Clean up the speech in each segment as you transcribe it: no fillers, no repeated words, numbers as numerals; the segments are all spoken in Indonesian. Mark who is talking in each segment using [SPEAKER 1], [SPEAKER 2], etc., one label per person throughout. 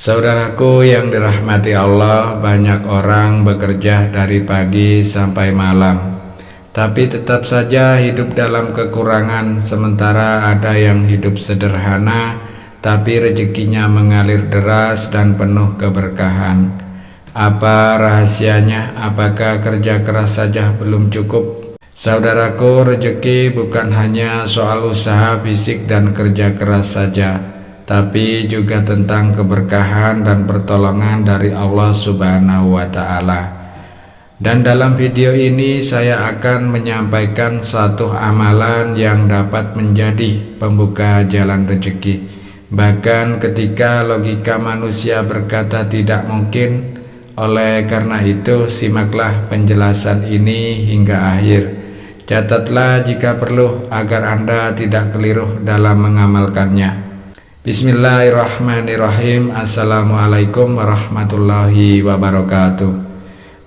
[SPEAKER 1] Saudaraku yang dirahmati Allah, banyak orang bekerja dari pagi sampai malam, tapi tetap saja hidup dalam kekurangan. Sementara ada yang hidup sederhana, tapi rezekinya mengalir deras dan penuh keberkahan. Apa rahasianya? Apakah kerja keras saja belum cukup? Saudaraku, rezeki bukan hanya soal usaha fisik dan kerja keras saja, tapi juga tentang keberkahan dan pertolongan dari Allah Subhanahu wa Ta'ala. Dan dalam video ini saya akan menyampaikan satu amalan yang dapat menjadi pembuka jalan rezeki. Bahkan ketika logika manusia berkata tidak mungkin. Oleh karena itu, simaklah penjelasan ini hingga akhir. Catatlah jika perlu agar Anda tidak keliru dalam mengamalkannya. Bismillahirrahmanirrahim. Assalamualaikum warahmatullahi wabarakatuh.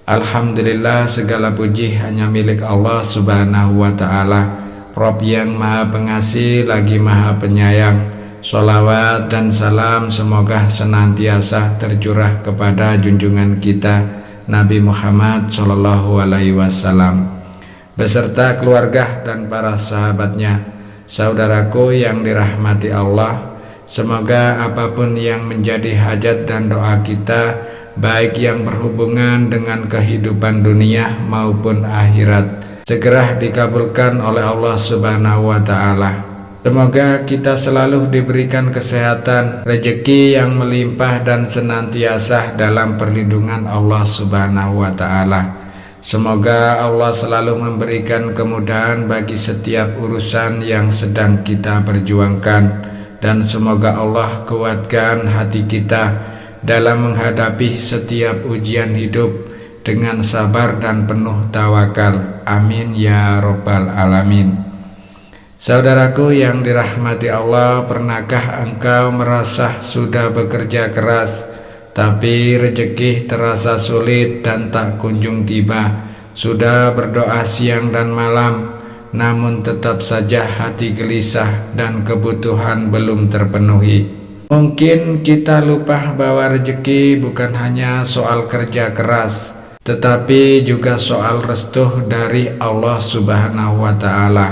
[SPEAKER 1] Alhamdulillah, segala puji hanya milik Allah Subhanahu wa Ta'ala, Rabb yang maha pengasih lagi maha penyayang. Sholawat dan salam semoga senantiasa tercurah kepada junjungan kita Nabi Muhammad SAW beserta keluarga dan para sahabatnya. Saudaraku yang dirahmati Allah, semoga apapun yang menjadi hajat dan doa kita, baik yang berhubungan dengan kehidupan dunia maupun akhirat, segera dikabulkan oleh Allah Subhanahu wa Ta'ala. Semoga kita selalu diberikan kesehatan, rezeki yang melimpah dan senantiasa dalam perlindungan Allah Subhanahu wa Ta'ala. Semoga Allah selalu memberikan kemudahan bagi setiap urusan yang sedang kita perjuangkan, dan semoga Allah kuatkan hati kita dalam menghadapi setiap ujian hidup dengan sabar dan penuh tawakal. Amin ya Rabbal Alamin. Saudaraku yang dirahmati Allah, pernahkah engkau merasa sudah bekerja keras, tapi rezeki terasa sulit dan tak kunjung tiba? Sudah berdoa siang dan malam, namun tetap saja hati gelisah dan kebutuhan belum terpenuhi. Mungkin kita lupa bahwa rezeki bukan hanya soal kerja keras, tetapi juga soal restu dari Allah Subhanahu wa Ta'ala.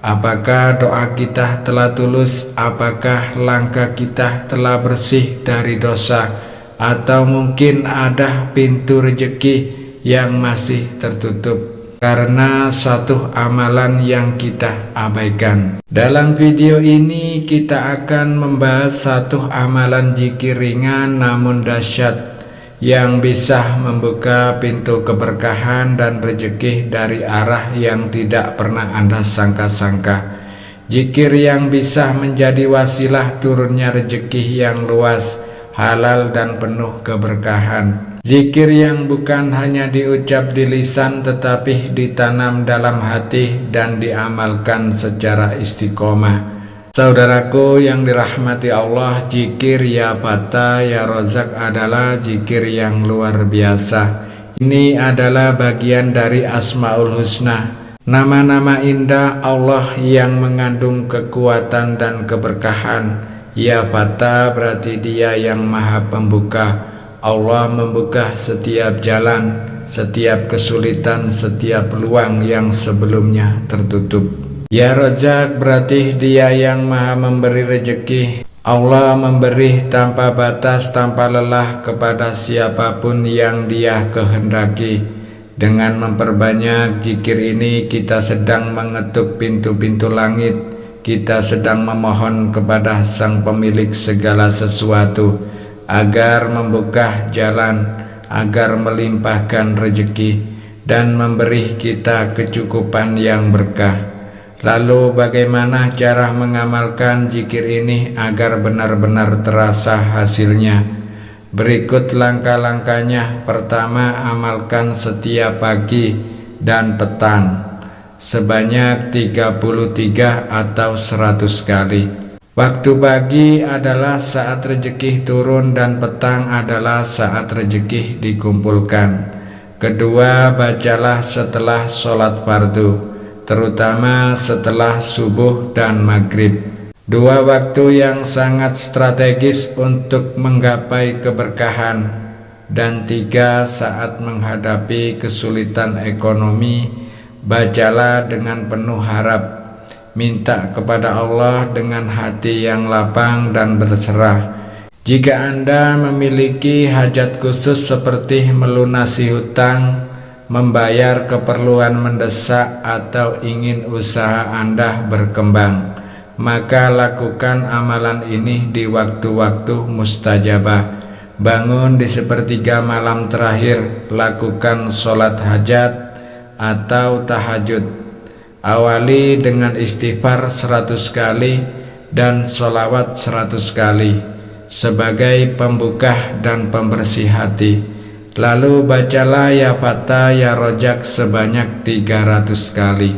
[SPEAKER 1] Apakah doa kita telah tulus? Apakah langkah kita telah bersih dari dosa? Atau mungkin ada pintu rezeki yang masih tertutup karena satu amalan yang kita abaikan? Dalam video ini kita akan membahas satu amalan zikir ringan namun dahsyat yang bisa membuka pintu keberkahan dan rezeki dari arah yang tidak pernah Anda sangka-sangka. Zikir yang bisa menjadi wasilah turunnya rezeki yang luas, halal dan penuh keberkahan. Zikir yang bukan hanya diucap di lisan tetapi ditanam dalam hati dan diamalkan secara istiqomah. Saudaraku yang dirahmati Allah, zikir ya Fata ya Rozak adalah zikir yang luar biasa. Ini adalah bagian dari Asmaul Husna, nama-nama indah Allah yang mengandung kekuatan dan keberkahan. Ya Fata berarti Dia yang maha pembuka. Allah membuka setiap jalan, setiap kesulitan, setiap peluang yang sebelumnya tertutup. Ya Rozak berarti Dia yang maha memberi rezeki. Allah memberi tanpa batas, tanpa lelah kepada siapapun yang Dia kehendaki. Dengan memperbanyak zikir ini, kita sedang mengetuk pintu-pintu langit. Kita sedang memohon kepada Sang Pemilik segala sesuatu agar membuka jalan, agar melimpahkan rezeki dan memberi kita kecukupan yang berkah. Lalu bagaimana cara mengamalkan zikir ini agar benar-benar terasa hasilnya? Berikut langkah-langkahnya. Pertama, amalkan setiap pagi dan petang sebanyak 33 atau 100 kali. Waktu pagi adalah saat rezeki turun dan petang adalah saat rezeki dikumpulkan. Kedua, bacalah setelah sholat fardu, terutama setelah subuh dan maghrib. Dua waktu yang sangat strategis untuk menggapai keberkahan, dan tiga saat menghadapi kesulitan ekonomi. Bacalah dengan penuh harap, minta kepada Allah dengan hati yang lapang dan berserah. Jika Anda memiliki hajat khusus seperti melunasi hutang, membayar keperluan mendesak, atau ingin usaha Anda berkembang, maka lakukan amalan ini di waktu-waktu mustajabah. Bangun di sepertiga malam terakhir, lakukan sholat hajat atau tahajud. Awali dengan istighfar 100 kali dan sholawat 100 kali sebagai pembuka dan pembersih hati. Lalu bacalah ya Fatah ya Rojak sebanyak 300 kali.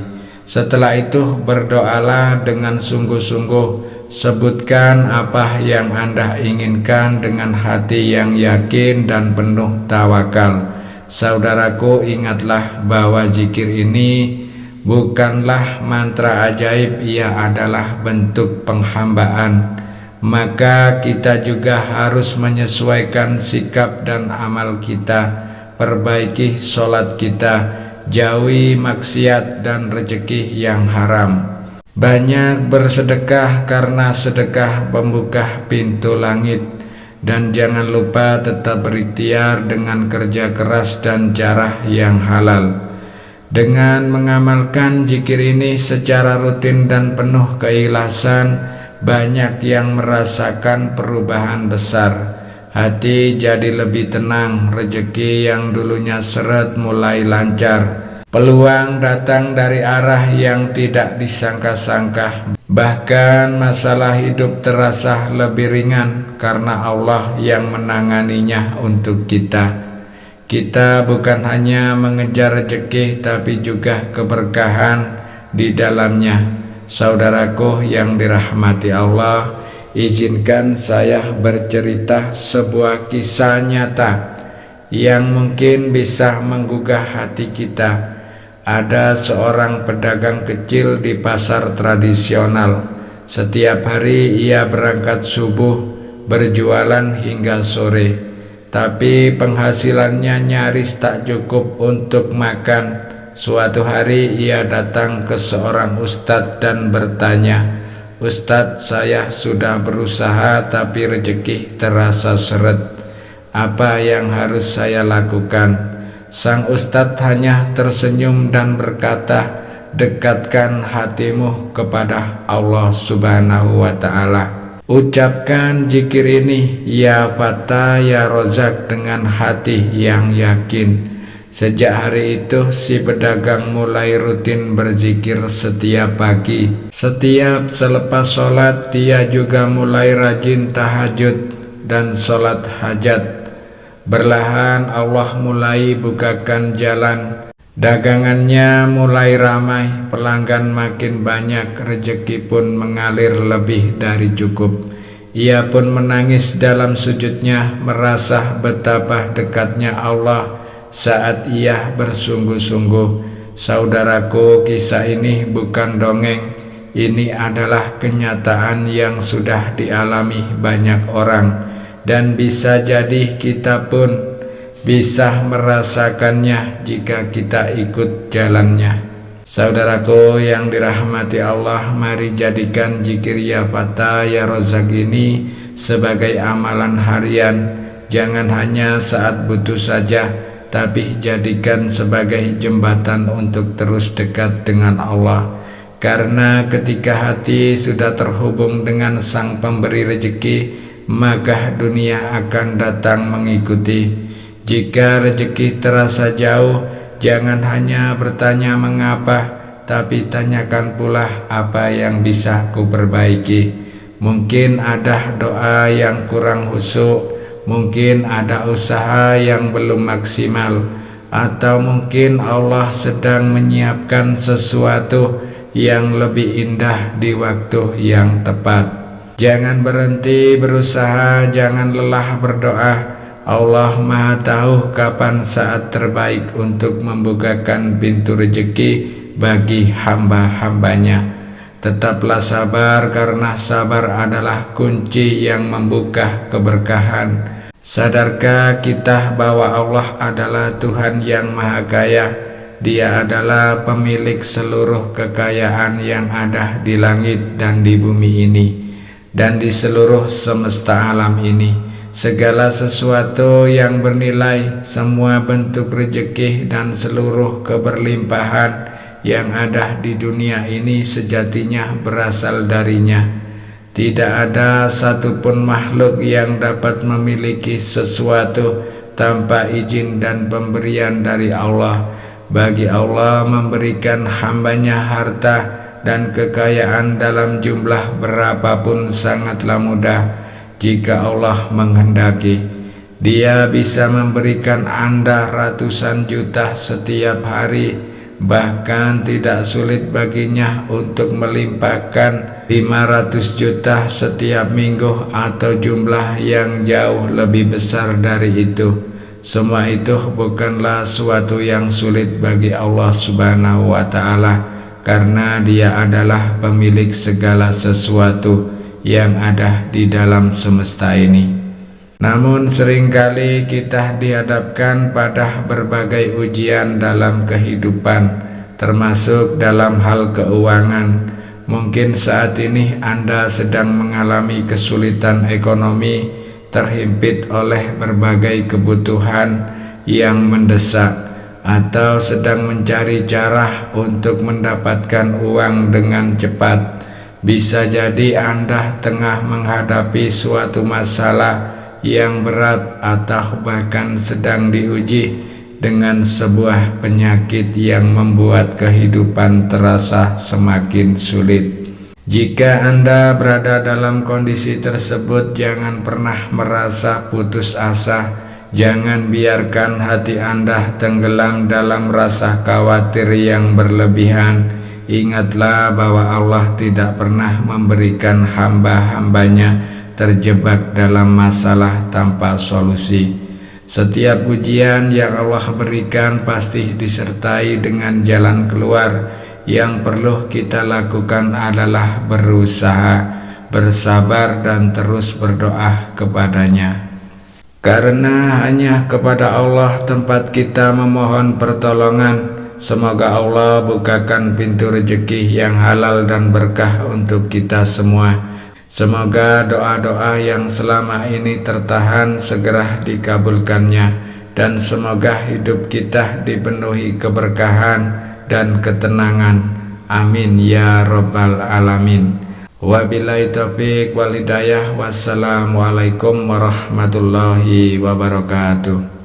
[SPEAKER 1] Setelah itu berdoalah dengan sungguh-sungguh, sebutkan apa yang Anda inginkan dengan hati yang yakin dan penuh tawakal. Saudaraku, ingatlah bahwa zikir ini bukanlah mantra ajaib, ia adalah bentuk penghambaan. Maka kita juga harus menyesuaikan sikap dan amal kita, perbaiki sholat kita, jauhi maksiat dan rezeki yang haram. Banyak bersedekah karena sedekah membuka pintu langit. Dan jangan lupa tetap berikhtiar dengan kerja keras dan cara yang halal. Dengan mengamalkan zikir ini secara rutin dan penuh keikhlasan, banyak yang merasakan perubahan besar. Hati jadi lebih tenang, rezeki yang dulunya seret mulai lancar. Peluang datang dari arah yang tidak disangka-sangka. Bahkan masalah hidup terasa lebih ringan karena Allah yang menanganinya untuk kita. Kita bukan hanya mengejar rezeki, tapi juga keberkahan di dalamnya. Saudaraku yang dirahmati Allah, izinkan saya bercerita sebuah kisah nyata yang mungkin bisa menggugah hati kita. Ada seorang pedagang kecil di pasar tradisional. Setiap hari ia berangkat subuh, berjualan hingga sore. Tapi penghasilannya nyaris tak cukup untuk makan. Suatu hari ia datang ke seorang ustadz dan bertanya, "Ustadz, saya sudah berusaha tapi rezeki terasa seret. Apa yang harus saya lakukan?" Sang ustadz hanya tersenyum dan berkata, "Dekatkan hatimu kepada Allah Subhanahu wa Ta'ala. Ucapkan zikir ini, ya Fatah ya Rozak, dengan hati yang yakin." Sejak hari itu si pedagang mulai rutin berzikir setiap pagi. Setiap selepas sholat dia juga mulai rajin tahajud dan sholat hajat. Berlahan Allah mulai bukakan jalan. Dagangannya mulai ramai, pelanggan makin banyak, rezeki pun mengalir lebih dari cukup. Ia pun menangis dalam sujudnya, merasa betapa dekatnya Allah saat ia bersungguh-sungguh. Saudaraku, kisah ini bukan dongeng. Ini adalah kenyataan yang sudah dialami banyak orang, dan bisa jadi kita pun bisa merasakannya jika kita ikut jalannya. Saudaraku yang dirahmati Allah, mari jadikan zikir ya Fatah ya Rozak ini sebagai amalan harian. Jangan hanya saat butuh saja, tapi jadikan sebagai jembatan untuk terus dekat dengan Allah. Karena ketika hati sudah terhubung dengan Sang Pemberi rezeki, maka dunia akan datang mengikuti. Jika rezeki terasa jauh, jangan hanya bertanya mengapa, tapi tanyakan pula apa yang bisa kuperbaiki. Mungkin ada doa yang kurang khusyuk, mungkin ada usaha yang belum maksimal, atau mungkin Allah sedang menyiapkan sesuatu yang lebih indah di waktu yang tepat. Jangan berhenti berusaha, jangan lelah berdoa. Allah Maha tahu kapan saat terbaik untuk membukakan pintu rezeki bagi hamba-hambanya. Tetaplah sabar, karena sabar adalah kunci yang membuka keberkahan. Sadarkah kita bahwa Allah adalah Tuhan yang Maha Kaya? Dia adalah pemilik seluruh kekayaan yang ada di langit dan di bumi ini, dan di seluruh semesta alam ini. Segala sesuatu yang bernilai, semua bentuk rezeki dan seluruh keberlimpahan yang ada di dunia ini sejatinya berasal darinya. Tidak ada satupun makhluk yang dapat memiliki sesuatu tanpa izin dan pemberian dari Allah. Bagi Allah memberikan hambanya harta dan kekayaan dalam jumlah berapapun sangatlah mudah. Jika Allah menghendaki, Dia bisa memberikan Anda ratusan juta setiap hari. Bahkan tidak sulit baginya untuk melimpahkan 500 juta setiap minggu, atau jumlah yang jauh lebih besar dari itu. Semua itu bukanlah suatu yang sulit bagi Allah Subhanahu wa Ta'ala, karena Dia adalah pemilik segala sesuatu yang ada di dalam semesta ini. Namun seringkali kita dihadapkan pada berbagai ujian dalam kehidupan, termasuk dalam hal keuangan. Mungkin saat ini Anda sedang mengalami kesulitan ekonomi, terhimpit oleh berbagai kebutuhan yang mendesak, atau sedang mencari cara untuk mendapatkan uang dengan cepat. Bisa jadi Anda tengah menghadapi suatu masalah yang berat, atau bahkan sedang diuji dengan sebuah penyakit yang membuat kehidupan terasa semakin sulit. Jika Anda berada dalam kondisi tersebut, jangan pernah merasa putus asa. Jangan biarkan hati Anda tenggelam dalam rasa khawatir yang berlebihan. Ingatlah bahwa Allah tidak pernah memberikan hamba-hambanya terjebak dalam masalah tanpa solusi. Setiap ujian yang Allah berikan pasti disertai dengan jalan keluar. Yang perlu kita lakukan adalah berusaha, bersabar, dan terus berdoa kepadanya. Karena hanya kepada Allah tempat kita memohon pertolongan. Semoga Allah bukakan pintu rezeki yang halal dan berkah untuk kita semua. Semoga doa-doa yang selama ini tertahan segera dikabulkannya, dan semoga hidup kita dipenuhi keberkahan dan ketenangan. Amin ya Rabbal Alamin. Wabillahi taufiq wal hidayah. Wassalamualaikum warahmatullahi wabarakatuh.